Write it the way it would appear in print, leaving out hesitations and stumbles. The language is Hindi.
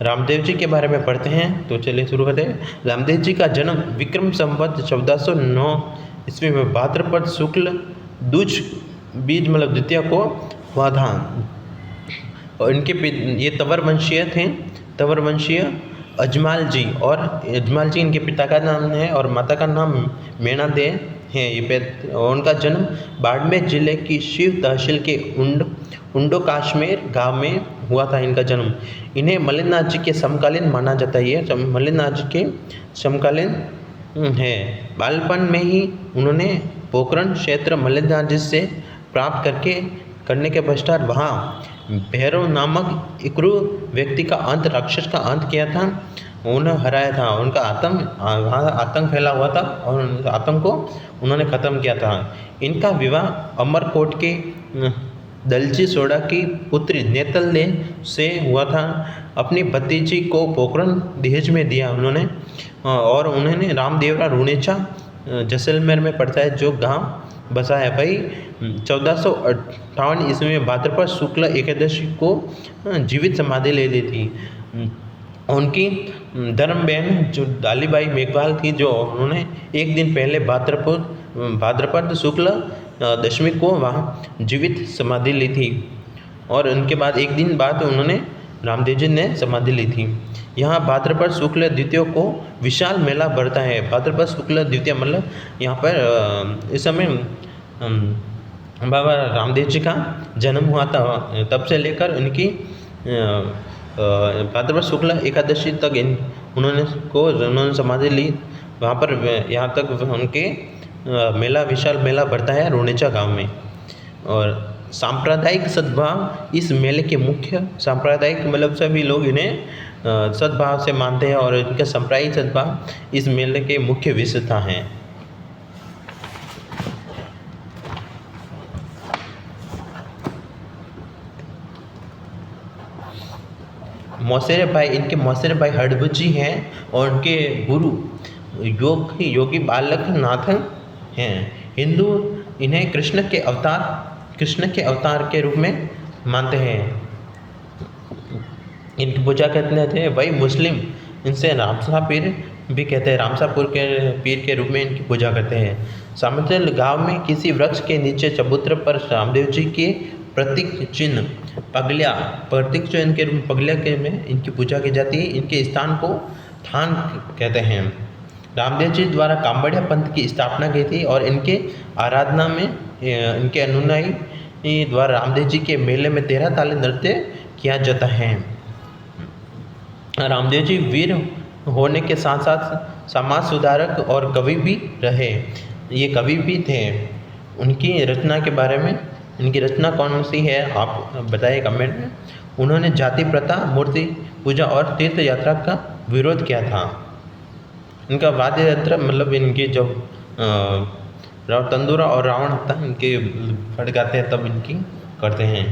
रामदेव जी के बारे में पढ़ते हैं, तो चलिए शुरू करते हैं। रामदेव जी का जन्म विक्रम संवत 1409 ईस्वी में भाद्रपद शुक्ल दूज बीज मतलब द्वितीय को हुआ था। और इनके ये तंवर वंशीय थे, तंवर वंशीय अजमाल जी, और अजमाल जी इनके पिता का नाम है और माता का नाम मेणा दे है। ये उनका जन्म बाड़मेर जिले की शिव तहसील के उंडो काश्मीर गांव में हुआ था इनका जन्म। इन्हें मल्लिनाथ जी के समकालीन माना जाता है, ये मल्लिनाथ जी के समकालीन है। बालपन में ही उन्होंने पोखरण क्षेत्र मल्लिनाथ जी से प्राप्त करने के पश्चात वहाँ भैरव नामक इक्रू व्यक्ति का अंत राक्षस का अंत किया था, उन्हें हराया था। उनका आतंक फैला हुआ था और उस आतंक को उन्होंने ख़त्म किया था। इनका विवाह अमरकोट के दलजी सोडा की पुत्री नेतल से हुआ था। अपनी भतीजी को पोखरण दहेज में दिया उन्होंने, और उन्होंने रामदेवरा रूणेचा जैसलमेर में पड़ता है जो गांव बसा है। भाई 1458 ईस्वी में भाद्रपद शुक्ल एकादशी को जीवित समाधि ले ली थी। उनकी धर्म बहन जो दालीबाई मेघवाल थी, जो उन्होंने एक दिन पहले भाद्रपद शुक्ल दशमी को वहाँ जीवित समाधि ली थी, और उनके बाद एक दिन बाद उन्होंने रामदेव जी ने समाधि ली थी। यहाँ भाद्रपद शुक्ल द्वितीय को विशाल मेला भरता है। भाद्रपद शुक्ल द्वितीय मतलब यहाँ पर इस समय बाबा रामदेव जी का जन्म हुआ था, तब से लेकर इनकी भाद्रपद शुक्ल एकादशी तक उन्होंने समाधि ली। वहाँ पर यहाँ तक उनके विशाल मेला भरता है रूणेचा गांव में। और सांप्रदायिक सद्भाव इस मेले के मुख्य, सांप्रदायिक मतलब सभी लोग इन्हें सद्भाव से मानते हैं, और इनका सांप्रदायिक सद्भाव इस मेले के मुख्य विशेषता हैं। इनके मौसेरे भाई हड़भुज जी हैं, और उनके गुरु योगी बालक नाथ हैं। हिंदू इन्हें कृष्ण के अवतार के रूप में मानते हैं, इनकी पूजा करते थे। वही मुस्लिम इनसे रामसा पीर भी कहते हैं, रामसापुर के पीर के रूप में इनकी पूजा करते हैं। सामंतल गांव में किसी वृक्ष के नीचे चबूतरे पर रामदेव जी के प्रतीक चिन्ह पगलिया के रूप में पगलिया के में इनकी पूजा की जाती है। इनके स्थान को थान कहते हैं। रामदेव जी द्वारा कांबड़िया पंथ की स्थापना की थी, और इनके आराधना में इनके अनुयायी द्वारा रामदेव जी के मेले में 13 ताली नृत्य किया जाता है। रामदेव जी वीर होने के साथ साथ समाज सुधारक और कवि भी रहे। ये कवि भी थे। उनकी रचना के बारे में, इनकी रचना कौन सी है आप बताइए कमेंट में। उन्होंने जाति प्रथा, मूर्ति पूजा और तीर्थ यात्रा का विरोध किया था। इनका वाद्य यंत्र मतलब इनके जब तंदूरा और रावण था, इनके फटकाते हैं तब इनकी करते हैं।